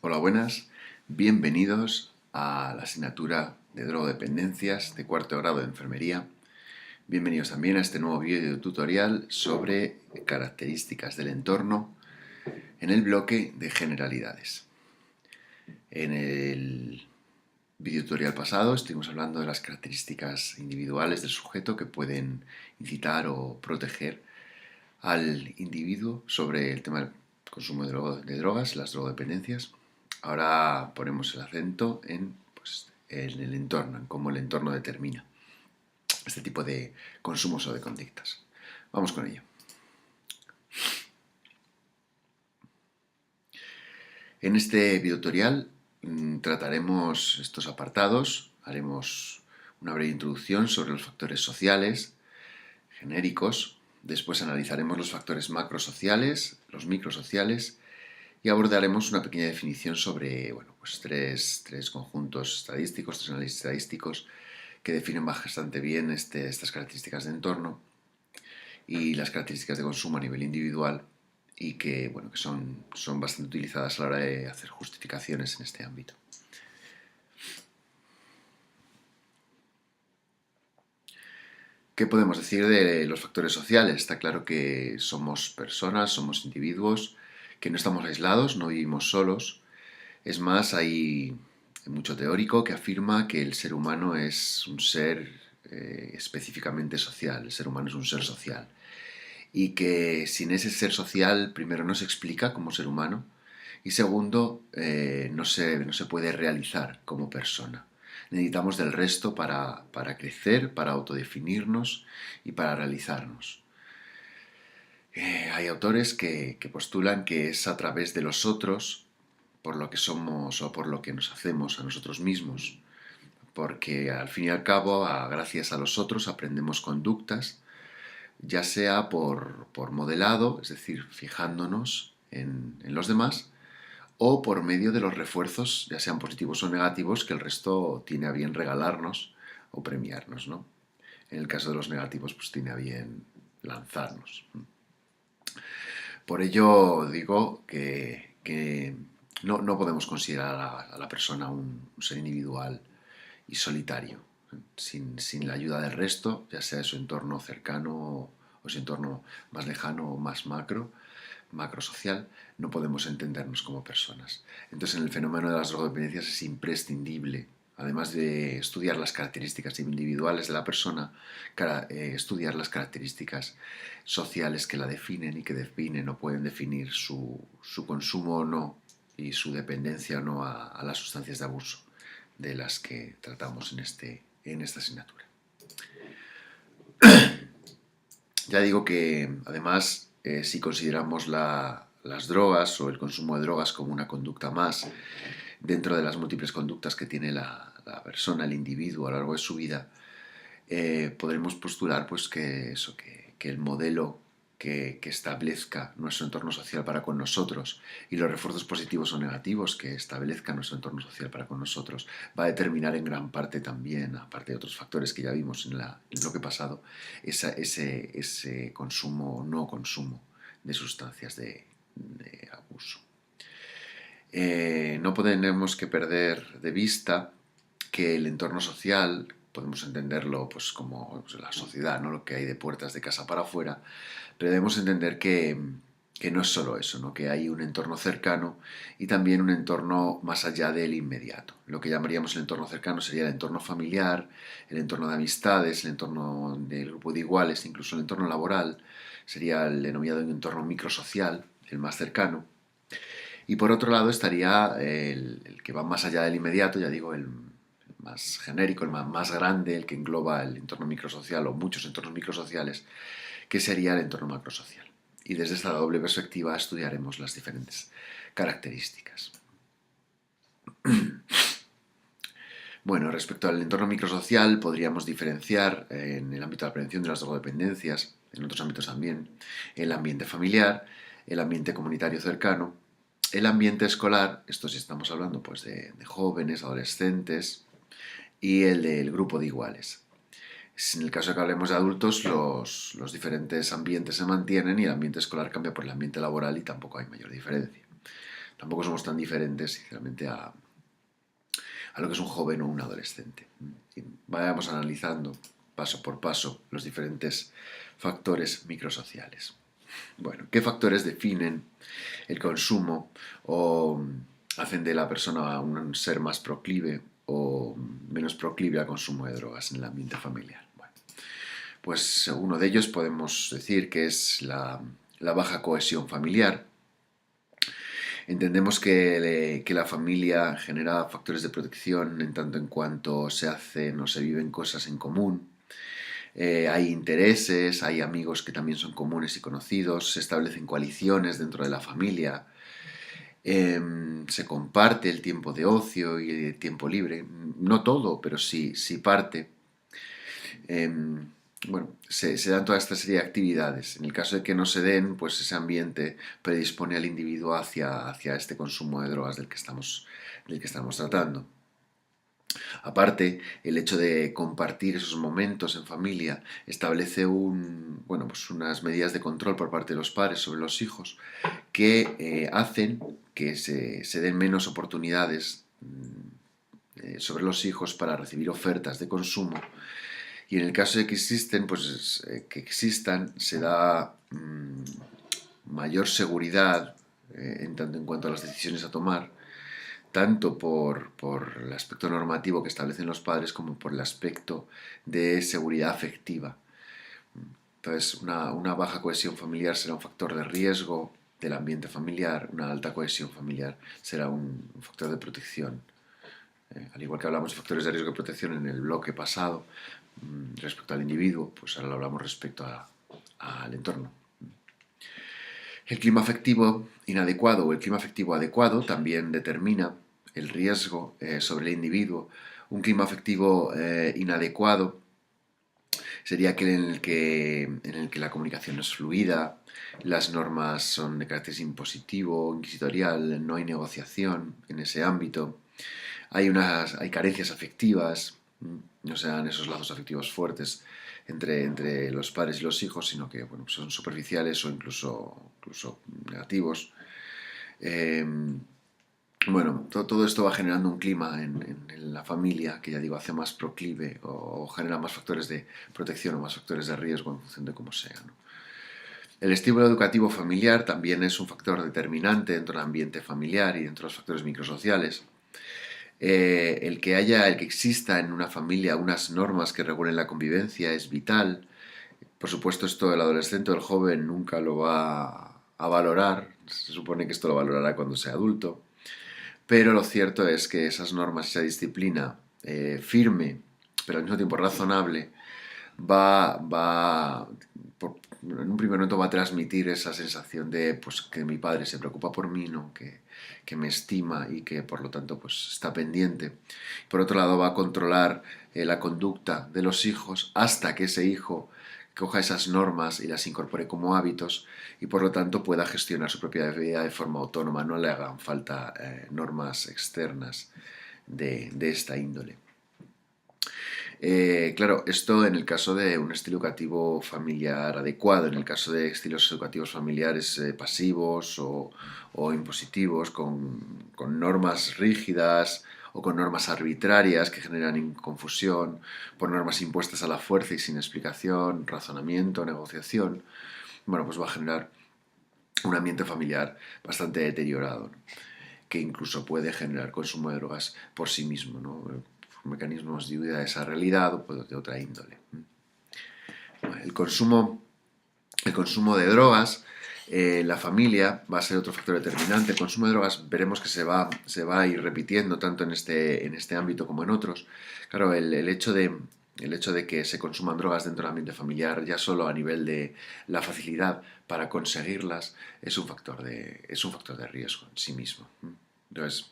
Hola, buenas. Bienvenidos a la asignatura de drogodependencias de cuarto grado de enfermería. Bienvenidos también a este nuevo vídeo tutorial sobre características del entorno en el bloque de generalidades. En el vídeo tutorial pasado estuvimos hablando de las características individuales del sujeto que pueden incitar o proteger al individuo sobre el tema del consumo de drogas, las drogodependencias. Ahora ponemos el acento en el entorno, en cómo el entorno determina este tipo de consumos o de conductas. Vamos con ello. En este video tutorial trataremos estos apartados, haremos una breve introducción sobre los factores sociales, genéricos, después analizaremos los factores macrosociales, los microsociales, y abordaremos una pequeña definición sobre tres conjuntos estadísticos, tres análisis estadísticos que definen bastante bien estas características de entorno y las características de consumo a nivel individual y que son bastante utilizadas a la hora de hacer justificaciones en este ámbito. ¿Qué podemos decir de los factores sociales? Está claro que somos personas, somos individuos, que no estamos aislados, no vivimos solos. Es más, hay mucho teórico que afirma que el ser humano es un ser específicamente social, el ser humano es un ser social. Y que sin ese ser social, primero, no se explica como ser humano y segundo, no se puede realizar como persona. Necesitamos del resto para crecer, para autodefinirnos y para realizarnos. Hay autores que postulan que es a través de los otros por lo que somos o por lo que nos hacemos a nosotros mismos. Porque al fin y al cabo, gracias a los otros, aprendemos conductas, ya sea por modelado, es decir, fijándonos en los demás, o por medio de los refuerzos, ya sean positivos o negativos, que el resto tiene a bien regalarnos o premiarnos, ¿no? En el caso de los negativos, pues tiene a bien lanzarnos. Por ello digo que no podemos considerar a la persona un ser individual y solitario, sin la ayuda del resto, ya sea su entorno cercano o su entorno más lejano o más macrosocial, no podemos entendernos como personas. Entonces, en el fenómeno de las drogodependencias es imprescindible, además de estudiar las características individuales de la persona, estudiar las características sociales que la definen y que definen o pueden definir su consumo o no y su dependencia o no a las sustancias de abuso de las que tratamos en esta asignatura. Ya digo que, además, si consideramos las drogas o el consumo de drogas como una conducta más dentro de las múltiples conductas que tiene la persona, el individuo a lo largo de su vida, podremos postular pues, que el modelo que establezca nuestro entorno social para con nosotros y los refuerzos positivos o negativos que establezca nuestro entorno social para con nosotros va a determinar en gran parte también, aparte de otros factores que ya vimos en el bloque pasado, ese consumo o no consumo de sustancias de abuso. No tenemos que perder de vista que el entorno social, podemos entenderlo pues, como la sociedad, ¿no? Lo que hay de puertas de casa para afuera, pero debemos entender que no es solo eso, ¿no? Que hay un entorno cercano y también un entorno más allá del inmediato. Lo que llamaríamos el entorno cercano sería el entorno familiar, el entorno de amistades, el entorno del grupo de iguales, incluso el entorno laboral, sería el denominado entorno microsocial, el más cercano. Y por otro lado estaría el que va más allá del inmediato, ya digo, el más genérico, el más grande, el que engloba el entorno microsocial o muchos entornos microsociales, que sería el entorno macrosocial. Y desde esta doble perspectiva estudiaremos las diferentes características. Bueno, respecto al entorno microsocial, podríamos diferenciar en el ámbito de la prevención de las drogodependencias, en otros ámbitos también, el ambiente familiar, el ambiente comunitario cercano, el ambiente escolar, esto sí estamos hablando pues, de jóvenes, adolescentes, y el del grupo de iguales. En el caso de que hablemos de adultos, los diferentes ambientes se mantienen y el ambiente escolar cambia por el ambiente laboral y tampoco hay mayor diferencia. tampoco somos tan diferentes, sinceramente, a lo que es un joven o un adolescente. Y vayamos analizando paso por paso los diferentes factores microsociales. Bueno, ¿qué factores definen el consumo o hacen de la persona un ser más proclive o menos proclive al consumo de drogas en el ambiente familiar? Bueno, pues uno de ellos podemos decir que es la baja cohesión familiar. Entendemos que la familia genera factores de protección en tanto en cuanto se hacen o se viven cosas en común. Hay intereses, hay amigos que también son comunes y conocidos, se establecen coaliciones dentro de la familia, se comparte el tiempo de ocio y el tiempo libre. No todo, pero sí parte. Bueno, se dan toda esta serie de actividades. En el caso de que no se den, pues ese ambiente predispone al individuo hacia este consumo de drogas del que estamos tratando. Aparte, el hecho de compartir esos momentos en familia establece pues unas medidas de control por parte de los padres sobre los hijos que hacen que se den menos oportunidades sobre los hijos para recibir ofertas de consumo. Y en el caso de que existan, se da mayor seguridad en tanto en cuanto a las decisiones a tomar, tanto por el aspecto normativo que establecen los padres como por el aspecto de seguridad afectiva. Entonces, una baja cohesión familiar será un factor de riesgo del ambiente familiar, una alta cohesión familiar será un factor de protección. Al igual que hablamos de factores de riesgo y protección en el bloque pasado, respecto al individuo, pues ahora lo hablamos respecto al entorno. El clima afectivo inadecuado o el clima afectivo adecuado también determina el riesgo sobre el individuo. Un clima afectivo inadecuado sería aquel en el que la comunicación no es fluida, las normas son de carácter impositivo, inquisitorial, no hay negociación en ese ámbito, hay carencias afectivas, no se dan esos lazos afectivos fuertes entre los padres y los hijos, sino que son superficiales o incluso negativos. Todo esto va generando un clima en la familia que, ya digo, hace más proclive o genera más factores de protección o más factores de riesgo en función de cómo sea, ¿no? El estímulo educativo familiar también es un factor determinante dentro del ambiente familiar y dentro de los factores microsociales. El que exista en una familia unas normas que regulen la convivencia es vital. Por supuesto, esto el adolescente o el joven nunca lo va a valorar. Se supone que esto lo valorará cuando sea adulto. Pero lo cierto es que esas normas, esa disciplina firme, pero al mismo tiempo razonable, en un primer momento va a transmitir esa sensación de pues, que mi padre se preocupa por mí, ¿no? que me estima y que por lo tanto pues, está pendiente. Por otro lado, va a controlar la conducta de los hijos hasta que ese hijo coja esas normas y las incorpore como hábitos y por lo tanto pueda gestionar su propia vida de forma autónoma, no le hagan falta normas externas de esta índole. Claro, esto en el caso de un estilo educativo familiar adecuado, en el caso de estilos educativos familiares pasivos o impositivos, con normas rígidas o con normas arbitrarias que generan confusión, por normas impuestas a la fuerza y sin explicación, razonamiento, negociación, pues va a generar un ambiente familiar bastante deteriorado, ¿no? Que incluso puede generar consumo de drogas por sí mismo, ¿no? Mecanismos de huida de esa realidad o de otra índole. El consumo de drogas, la familia va a ser otro factor determinante. El consumo de drogas veremos que se va a ir repitiendo tanto en este ámbito como en otros. Claro, el hecho de que se consuman drogas dentro del ambiente familiar, ya solo a nivel de la facilidad para conseguirlas, es un factor de riesgo en sí mismo. Entonces,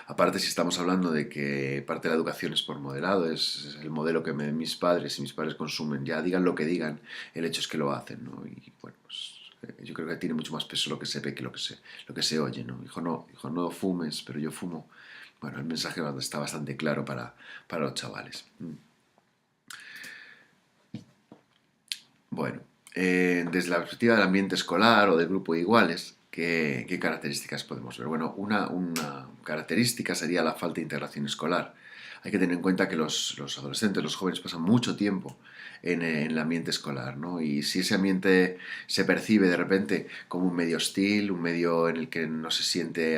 aparte, si estamos hablando de que parte de la educación es por modelado, es el modelo que me den mis padres y mis padres consumen, ya digan lo que digan, el hecho es que lo hacen, ¿no? Y bueno, pues yo creo que tiene mucho más peso lo que se ve que lo que se oye, ¿no? Hijo, no fumes, pero yo fumo. Bueno, el mensaje está bastante claro para los chavales. Bueno, desde la perspectiva del ambiente escolar o del grupo de iguales, ¿Qué características podemos ver? Bueno, una característica sería la falta de integración escolar. Hay que tener en cuenta que los adolescentes, los jóvenes pasan mucho tiempo en el ambiente escolar, ¿no? Y si ese ambiente se percibe de repente como un medio hostil, un medio en el que no se siente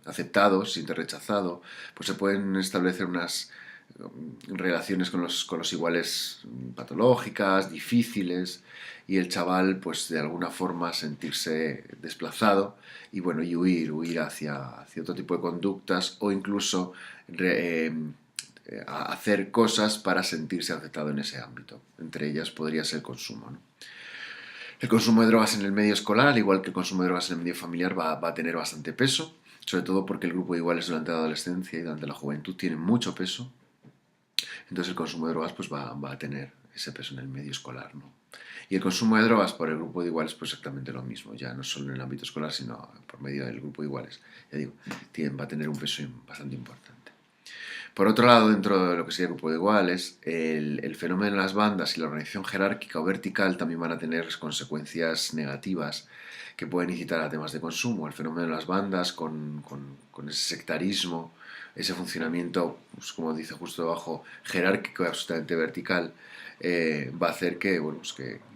aceptado, se siente rechazado, pues se pueden establecer unas relaciones con los iguales patológicas, difíciles, y el chaval, pues de alguna forma sentirse desplazado y bueno, y huir hacia otro tipo de conductas o incluso a hacer cosas para sentirse aceptado en ese ámbito. Entre ellas podría ser el consumo, ¿no? El consumo de drogas en el medio escolar, al igual que el consumo de drogas en el medio familiar, va a tener bastante peso, sobre todo porque el grupo de iguales durante la adolescencia y durante la juventud tiene mucho peso. Entonces el consumo de drogas pues va a tener ese peso en el medio escolar, ¿no? Y el consumo de drogas por el grupo de iguales pues exactamente lo mismo, ya no solo en el ámbito escolar, sino por medio del grupo de iguales. Ya digo, va a tener un peso bastante importante. Por otro lado, dentro de lo que sería el grupo de iguales, el fenómeno de las bandas y la organización jerárquica o vertical también van a tener consecuencias negativas que pueden incitar a temas de consumo. El fenómeno de las bandas con ese sectarismo, ese funcionamiento, pues, como dice justo debajo, jerárquico y absolutamente vertical, va a hacer que, bueno, pues que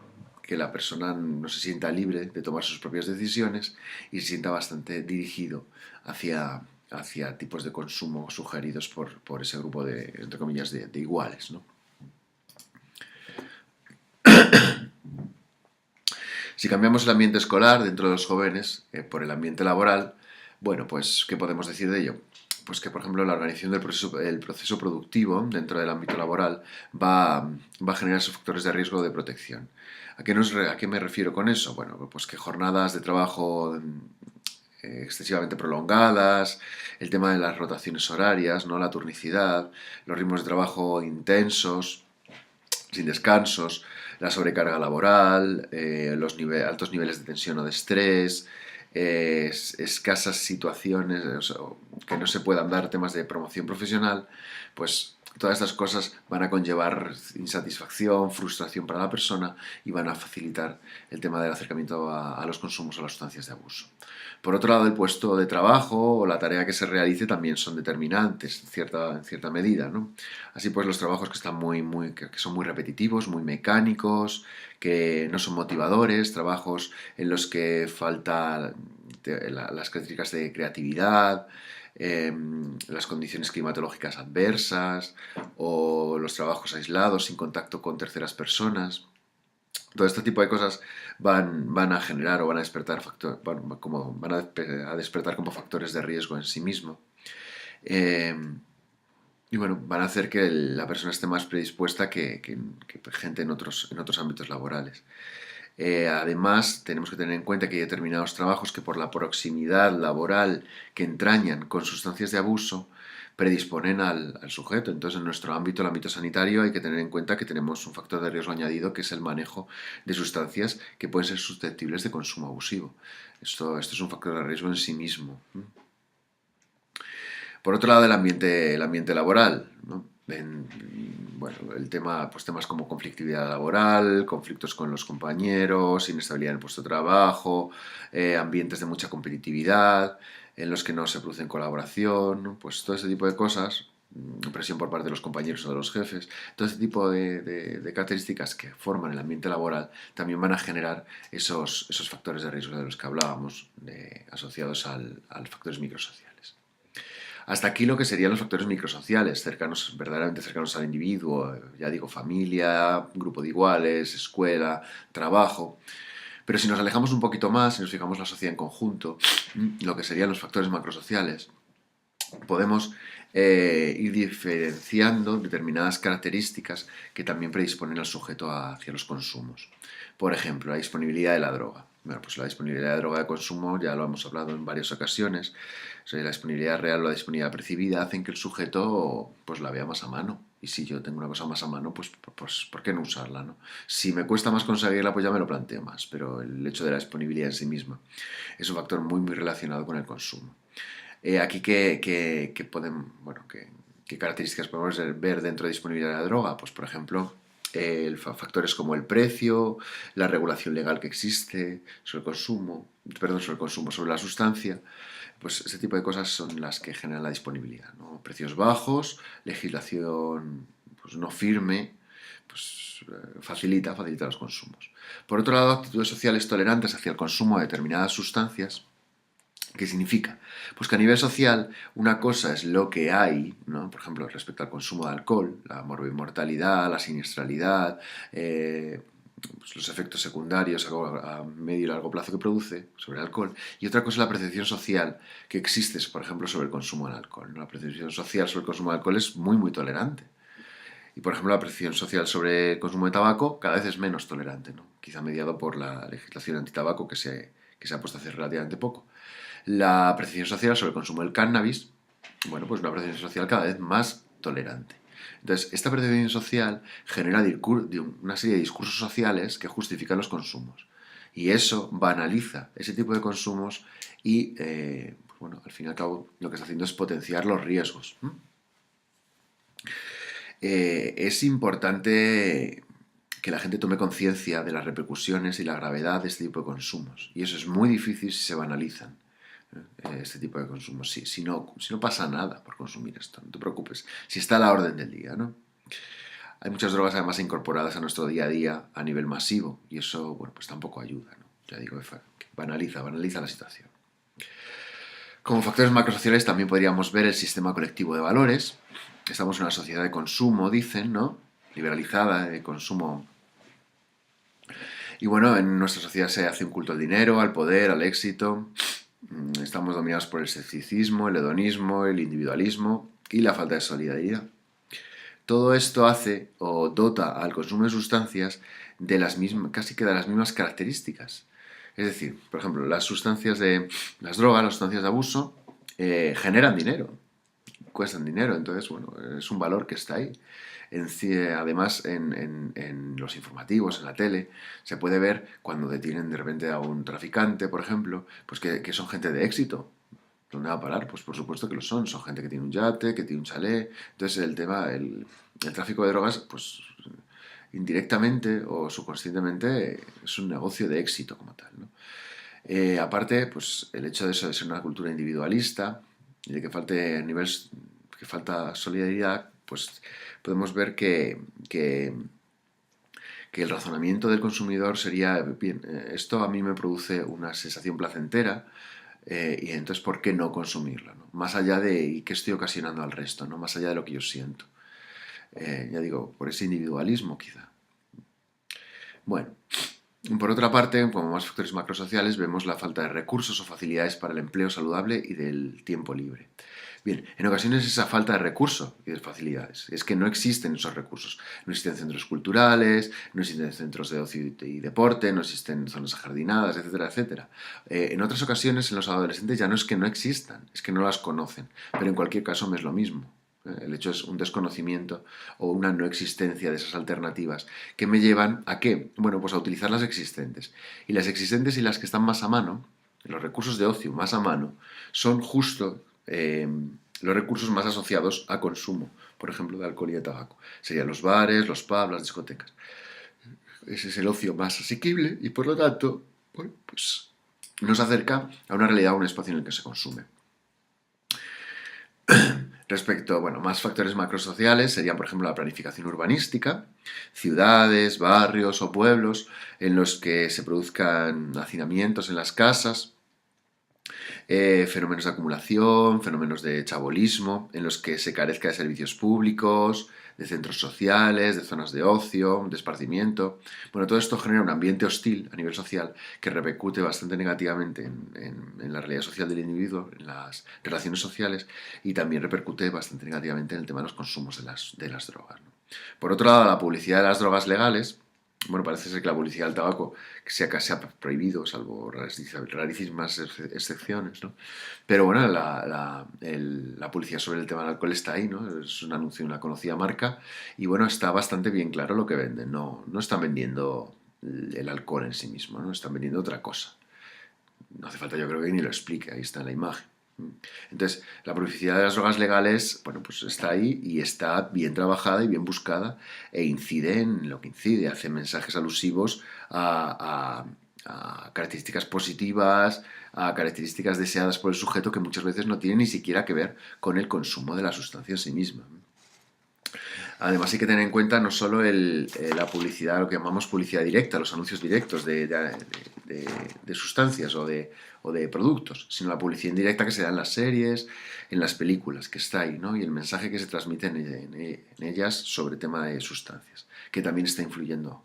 la persona no se sienta libre de tomar sus propias decisiones y se sienta bastante dirigido hacia tipos de consumo sugeridos por ese grupo de, entre comillas, de iguales, ¿no? Si cambiamos el ambiente escolar dentro de los jóvenes por el ambiente laboral, bueno, pues, ¿qué podemos decir de ello? Pues que, por ejemplo, la organización del proceso productivo dentro del ámbito laboral va a generar esos factores de riesgo de protección. ¿A qué me refiero con eso? Bueno, pues que jornadas de trabajo excesivamente prolongadas, el tema de las rotaciones horarias, ¿no? La turnicidad, los ritmos de trabajo intensos, sin descansos, la sobrecarga laboral, altos niveles de tensión o de estrés, escasas situaciones, o sea, que no se puedan dar temas de promoción profesional, pues todas estas cosas van a conllevar insatisfacción, frustración para la persona y van a facilitar el tema del acercamiento a los consumos o las sustancias de abuso. Por otro lado, el puesto de trabajo o la tarea que se realice también son determinantes en cierta medida, ¿no? Así pues, los trabajos que que son muy repetitivos, muy mecánicos, que no son motivadores, trabajos en los que falta las características de creatividad, las condiciones climatológicas adversas o los trabajos aislados sin contacto con terceras personas. Todo este tipo de cosas van a generar o van a despertar van a despertar como factores de riesgo en sí mismo. Eh, y bueno, van a hacer que la persona esté más predispuesta que gente en otros ámbitos laborales. Además, tenemos que tener en cuenta que hay determinados trabajos que por la proximidad laboral que entrañan con sustancias de abuso predisponen al sujeto. Entonces, en nuestro ámbito, el ámbito sanitario, hay que tener en cuenta que tenemos un factor de riesgo añadido que es el manejo de sustancias que pueden ser susceptibles de consumo abusivo. Esto es un factor de riesgo en sí mismo. Por otro lado, el ambiente laboral, ¿no? Bueno, pues temas como conflictividad laboral, conflictos con los compañeros, inestabilidad en el puesto de trabajo, ambientes de mucha competitividad, en los que no se produce colaboración, ¿no? Pues todo ese tipo de cosas, presión por parte de los compañeros o de los jefes, todo ese tipo de características que forman el ambiente laboral también van a generar esos factores de riesgo de los que hablábamos, asociados al factores microsociales. Hasta aquí lo que serían los factores microsociales, verdaderamente cercanos al individuo, ya digo, familia, grupo de iguales, escuela, trabajo. Pero si nos alejamos un poquito más y nos fijamos la sociedad en conjunto, lo que serían los factores macrosociales, podemos ir diferenciando determinadas características que también predisponen al sujeto hacia los consumos. Por ejemplo, la disponibilidad de la droga. Bueno, pues la disponibilidad de droga de consumo ya lo hemos hablado en varias ocasiones. O sea, la disponibilidad real o la disponibilidad percibida hacen que el sujeto pues la vea más a mano. Y si yo tengo una cosa más a mano, pues ¿por qué no usarla, no? Si me cuesta más conseguirla, pues ya me lo planteo más. Pero el hecho de la disponibilidad en sí misma es un factor muy relacionado con el consumo. Aquí ¿qué características podemos ver dentro de disponibilidad de la droga? Pues, por ejemplo, factores como el precio, la regulación legal que existe sobre el consumo, perdón, sobre el consumo, sobre la sustancia, pues ese tipo de cosas son las que generan la disponibilidad, ¿no? Precios bajos, legislación pues, no firme, pues facilita los consumos. Por otro lado, actitudes sociales tolerantes hacia el consumo de determinadas sustancias. ¿Qué significa? Pues que a nivel social una cosa es lo que hay, ¿no? Por ejemplo, respecto al consumo de alcohol, la morbimortalidad, la siniestralidad, pues los efectos secundarios a medio y largo plazo que produce sobre el alcohol. Y otra cosa es la percepción social que existe, por ejemplo, sobre el consumo del alcohol, ¿no? La percepción social sobre el consumo de alcohol es muy, muy tolerante. Y, por ejemplo, la percepción social sobre el consumo de tabaco cada vez es menos tolerante, ¿no? Quizá mediado por la legislación antitabaco que se ha puesto hace relativamente poco. La percepción social sobre el consumo del cannabis, bueno, pues una percepción social cada vez más tolerante. Entonces, esta percepción social genera una serie de discursos sociales que justifican los consumos. Y eso banaliza ese tipo de consumos y, pues bueno, al fin y al cabo, lo que está haciendo es potenciar los riesgos. Es importante que la gente tome conciencia de las repercusiones y la gravedad de este tipo de consumos. Y eso es muy difícil si se banalizan este tipo de consumos. Si no pasa nada por consumir esto, no te preocupes. Si está a la orden del día, ¿no? Hay muchas drogas además incorporadas a nuestro día a día a nivel masivo y eso, bueno, pues tampoco ayuda, ¿no? Ya digo, que banaliza la situación. Como factores macrosociales también podríamos ver el sistema colectivo de valores. Estamos en una sociedad de consumo, dicen, ¿no? Liberalizada, de consumo. Y bueno, en nuestra sociedad se hace un culto al dinero, al poder, al éxito. Estamos dominados por el escepticismo, el hedonismo, el individualismo y la falta de solidaridad. Todo esto hace o dota al consumo de sustancias de casi que de las mismas características. Es decir, por ejemplo, las drogas, las sustancias de abuso, generan dinero, cuestan dinero, entonces, bueno, es un valor que está ahí. Además, en los informativos, en la tele, se puede ver cuando detienen de repente a un traficante, por ejemplo, pues que son gente de éxito. ¿Dónde va a parar? Pues por supuesto que lo son. Son gente que tiene un yate, que tiene un chalet. Entonces el tráfico de drogas, pues indirectamente o subconscientemente es un negocio de éxito como tal, ¿no? Aparte, pues el hecho de eso de ser una cultura individualista y de que falta solidaridad, pues podemos ver que el razonamiento del consumidor sería, bien, esto a mí me produce una sensación placentera, y entonces, ¿por qué no consumirla, ¿no? Más allá de qué estoy ocasionando al resto, ¿no? Más allá de lo que yo siento. Ya digo, por ese individualismo quizá. Bueno, por otra parte, como más factores macrosociales, vemos la falta de recursos o facilidades para el empleo saludable y del tiempo libre. Bien, en ocasiones esa falta de recursos y de facilidades es que no existen esos recursos. No existen centros culturales, no existen centros de ocio y deporte, no existen zonas ajardinadas, etcétera, etcétera. En otras ocasiones, en los adolescentes ya no es que no existan, es que no las conocen. Pero en cualquier caso me es lo mismo. El hecho es un desconocimiento o una no existencia de esas alternativas que me llevan ¿a qué? Bueno, pues a utilizar las existentes. Y las existentes y las que están más a mano, los recursos de ocio más a mano, son justo los recursos más asociados a consumo, por ejemplo, de alcohol y de tabaco. Serían los bares, los pubs, las discotecas. Ese es el ocio más asequible y por lo tanto, bueno, pues nos acerca a una realidad, a un espacio en el que se consume. Respecto, bueno, más factores macrosociales serían, por ejemplo, la planificación urbanística, ciudades, barrios o pueblos en los que se produzcan hacinamientos en las casas, fenómenos de acumulación, fenómenos de chabolismo, en los que se carezca de servicios públicos, de centros sociales, de zonas de ocio, de esparcimiento. Bueno, todo esto genera un ambiente hostil a nivel social que repercute bastante negativamente en la realidad social del individuo, en las relaciones sociales, y también repercute bastante negativamente en el tema de los consumos de las drogas, ¿no? Por otro lado, la publicidad de las drogas legales. Bueno, parece ser que la publicidad del tabaco se ha prohibido, salvo rarísimas excepciones, ¿no? Pero bueno, la publicidad sobre el tema del alcohol está ahí, ¿no? Es un anuncio de una conocida marca y bueno, está bastante bien claro lo que venden. No están vendiendo el alcohol en sí mismo, ¿no? Están vendiendo otra cosa. No hace falta, yo creo que ni lo explique, ahí está en la imagen. Entonces, la publicidad de las drogas legales, bueno, pues está ahí y está bien trabajada y bien buscada e incide en lo que incide, hace mensajes alusivos a características positivas, a características deseadas por el sujeto que muchas veces no tienen ni siquiera que ver con el consumo de la sustancia en sí misma. Además hay que tener en cuenta no solo la publicidad, lo que llamamos publicidad directa, los anuncios directos de sustancias o de productos, sino la publicidad indirecta que se da en las series, en las películas, que está ahí, ¿no? Y el mensaje que se transmite en ellas sobre tema de sustancias, que también está influyendo.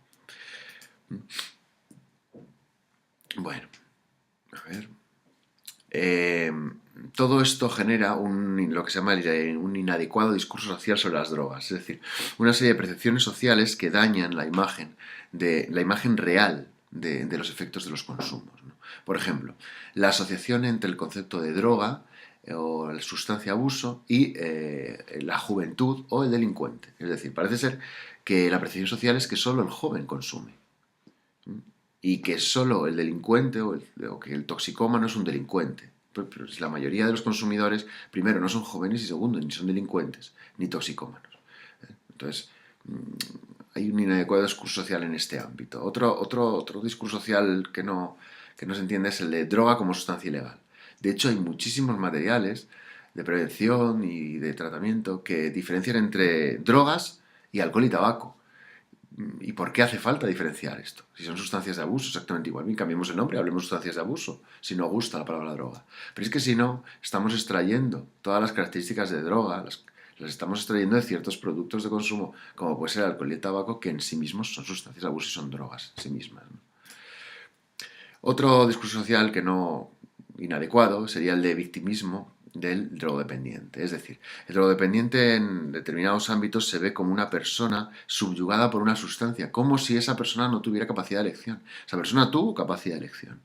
Bueno, a ver. Eh, Todo esto genera lo que se llama un inadecuado discurso social sobre las drogas, es decir, una serie de percepciones sociales que dañan la imagen real de los efectos de los consumos, ¿no? Por ejemplo, la asociación entre el concepto de droga o la sustancia abuso y la juventud o el delincuente. Es decir, parece ser que la percepción social es que solo el joven consume y que solo el delincuente o que el toxicómano es un delincuente. Pero la mayoría de los consumidores, primero, no son jóvenes y segundo, ni son delincuentes, ni toxicómanos. Entonces, hay un inadecuado discurso social en este ámbito. Otro discurso social que no se entiende es el de droga como sustancia ilegal. De hecho, hay muchísimos materiales de prevención y de tratamiento que diferencian entre drogas y alcohol y tabaco. ¿Y por qué hace falta diferenciar esto? Si son sustancias de abuso, exactamente igual. Bien, cambiemos el nombre, hablemos de sustancias de abuso, si no gusta la palabra droga. Pero es que si no, estamos extrayendo todas las características de droga, las estamos extrayendo de ciertos productos de consumo, como puede ser el alcohol y el tabaco, que en sí mismos son sustancias de abuso y son drogas en sí mismas, ¿no? Otro discurso social que no inadecuado sería el de victimismo del drogodependiente. Es decir, el drogodependiente en determinados ámbitos se ve como una persona subyugada por una sustancia, como si esa persona no tuviera capacidad de elección. Esa persona tuvo capacidad de elección.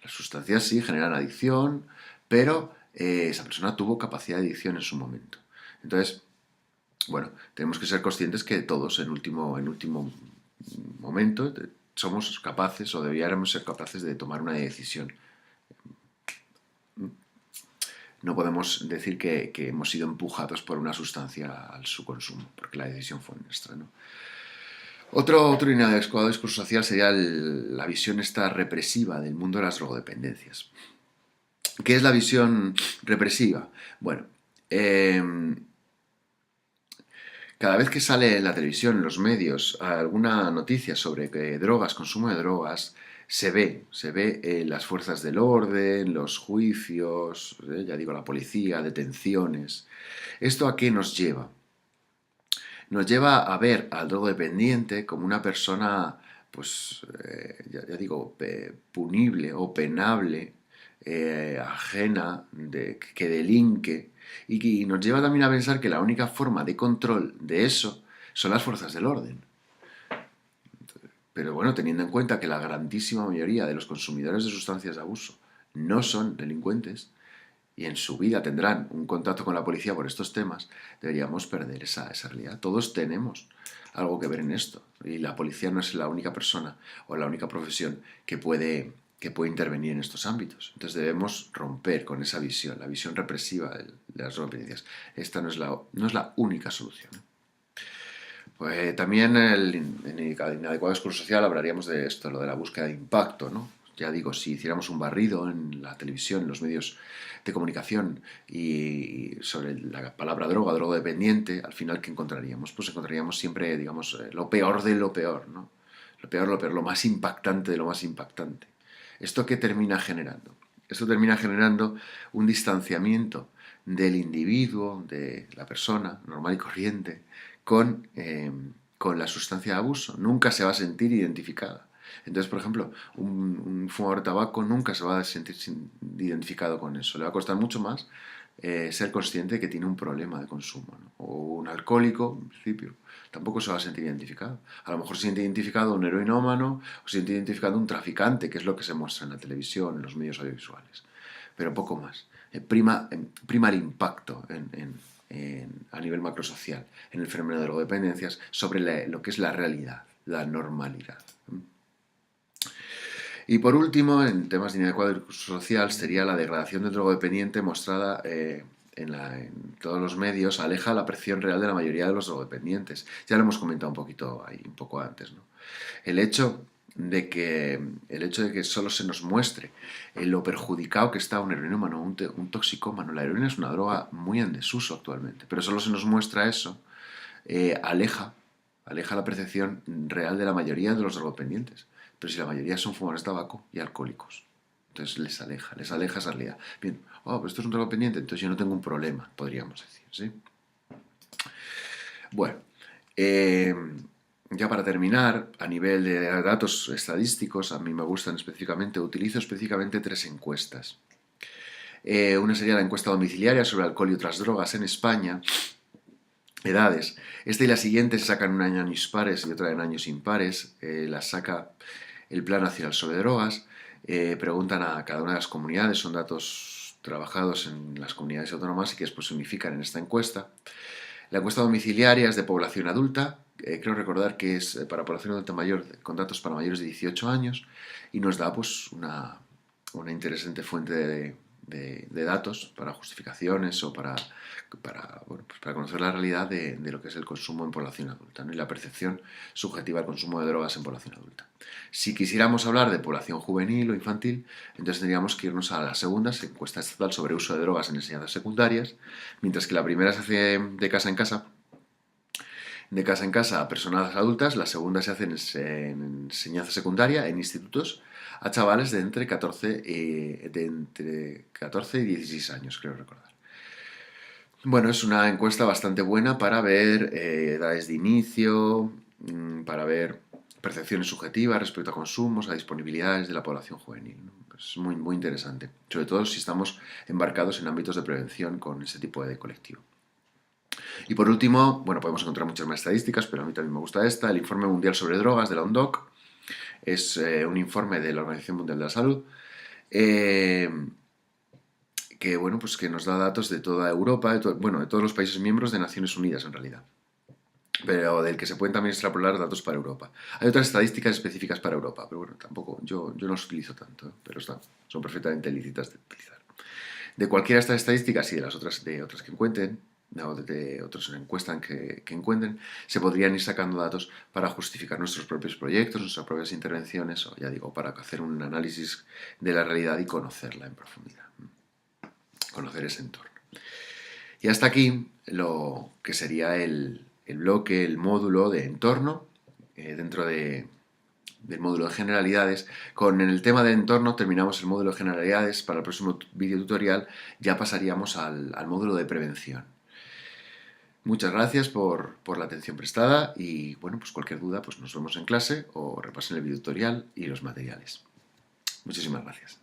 Las sustancias sí generan adicción, pero esa persona tuvo capacidad de adicción en su momento. Entonces, bueno, tenemos que ser conscientes que todos en último momento somos capaces o debiéramos ser capaces de tomar una decisión. No podemos decir que hemos sido empujados por una sustancia al su consumo, porque la decisión fue nuestra, ¿no? Otro inadecuado discurso social sería la visión esta represiva del mundo de las drogodependencias. ¿Qué es la visión represiva? Bueno, eh, cada vez que sale en la televisión, en los medios, alguna noticia sobre drogas, consumo de drogas, se ve las fuerzas del orden, los juicios, ya digo, la policía, detenciones. ¿Esto a qué nos lleva? Nos lleva a ver al drogodependiente como una persona, pues, ya digo, punible o penable, ajena, que delinque, y nos lleva también a pensar que la única forma de control de eso son las fuerzas del orden. Pero bueno, teniendo en cuenta que la grandísima mayoría de los consumidores de sustancias de abuso no son delincuentes y en su vida tendrán un contacto con la policía por estos temas, deberíamos perder esa realidad. Todos tenemos algo que ver en esto y la policía no es la única persona o la única profesión que puede intervenir en estos ámbitos. Entonces debemos romper con esa visión, la visión represiva de las drogodependencias. Esta no es la única solución. Pues también en el inadecuado discurso social hablaríamos de esto, lo de la búsqueda de impacto, ¿no? Ya digo, si hiciéramos un barrido en la televisión, en los medios de comunicación y sobre la palabra droga, drogodependiente, al final, ¿qué encontraríamos? Pues encontraríamos siempre, digamos, lo peor de lo peor, ¿no? Lo peor, lo más impactante de lo más impactante. ¿Esto qué termina generando? Esto termina generando un distanciamiento del individuo, de la persona normal y corriente, con la sustancia de abuso. Nunca se va a sentir identificada. Entonces, por ejemplo, un fumador de tabaco nunca se va a sentir identificado con eso. Le va a costar mucho más ser consciente de que tiene un problema de consumo, ¿no? O un alcohólico, en principio, tampoco se va a sentir identificado. A lo mejor se siente identificado un heroinómano o se siente identificado un traficante, que es lo que se muestra en la televisión, en los medios audiovisuales. Pero poco más. Prima el impacto a nivel macrosocial en el fenómeno de drogodependencias sobre lo que es la realidad, la normalidad. Y por último, en temas de inequidad social, sería la degradación del drogodependiente mostrada en todos los medios, aleja la percepción real de la mayoría de los drogodependientes. Ya lo hemos comentado un poquito ahí, un poco antes, ¿no? El hecho el hecho de que solo se nos muestre lo perjudicado que está un heroinómano o un toxicómano. La heroína es una droga muy en desuso actualmente, pero solo se nos muestra eso, aleja la percepción real de la mayoría de los drogodependientes. Pero si la mayoría son fumadores de tabaco y alcohólicos, entonces les aleja esa realidad. Bien, pues esto es un drogodependiente, entonces yo no tengo un problema, podríamos decir, ¿sí? Bueno, ya para terminar, a nivel de datos estadísticos, a mí me gustan específicamente, utilizo específicamente 3 encuestas. Una sería la encuesta domiciliaria sobre alcohol y otras drogas en España, edades. Esta y la siguiente se sacan un año en años pares y otra en años impares. Las saca el Plan Nacional sobre Drogas. Preguntan a cada una de las comunidades, son datos trabajados en las comunidades autónomas y que después se unifican en esta encuesta. La encuesta domiciliaria es de población adulta, creo recordar que es para población adulta mayor, con datos para mayores de 18 años, y nos da pues una interesante fuente de datos para justificaciones o bueno, pues para conocer la realidad de lo que es el consumo en población adulta, ¿no? Y la percepción subjetiva del consumo de drogas en población adulta. Si quisiéramos hablar de población juvenil o infantil, entonces tendríamos que irnos a la segunda, encuesta estatal sobre uso de drogas en enseñanzas secundarias, mientras que la primera se hace de casa en casa a personas adultas, la segunda se hace en enseñanza secundaria, en institutos, a chavales de entre 14 y 16 años, creo recordar. Bueno, es una encuesta bastante buena para ver edades de inicio, para ver percepciones subjetivas respecto a consumos, a disponibilidades de la población juvenil, ¿no? Es muy, muy interesante, sobre todo si estamos embarcados en ámbitos de prevención con ese tipo de colectivo. Y por último, bueno, podemos encontrar muchas más estadísticas, pero a mí también me gusta esta, el Informe Mundial sobre Drogas de la UNODC. Es un informe de la Organización Mundial de la Salud, que, bueno, pues que nos da datos de toda Europa, de todos los países miembros de Naciones Unidas en realidad, pero del que se pueden también extrapolar datos para Europa. Hay otras estadísticas específicas para Europa, pero bueno, tampoco, yo no las utilizo tanto, pero son perfectamente lícitas de utilizar. De cualquiera de estas estadísticas y de otras que encuentren, o de otros en encuestas que encuentren, se podrían ir sacando datos para justificar nuestros propios proyectos, nuestras propias intervenciones, o ya digo, para hacer un análisis de la realidad y conocerla en profundidad, conocer ese entorno. Y hasta aquí lo que sería el bloque, el módulo de entorno, dentro del módulo de generalidades. Con el tema de entorno terminamos el módulo de generalidades. Para el próximo vídeo tutorial ya pasaríamos al módulo de prevención. Muchas gracias por la atención prestada y bueno, pues cualquier duda pues nos vemos en clase o repasen el video tutorial y los materiales. Muchísimas gracias.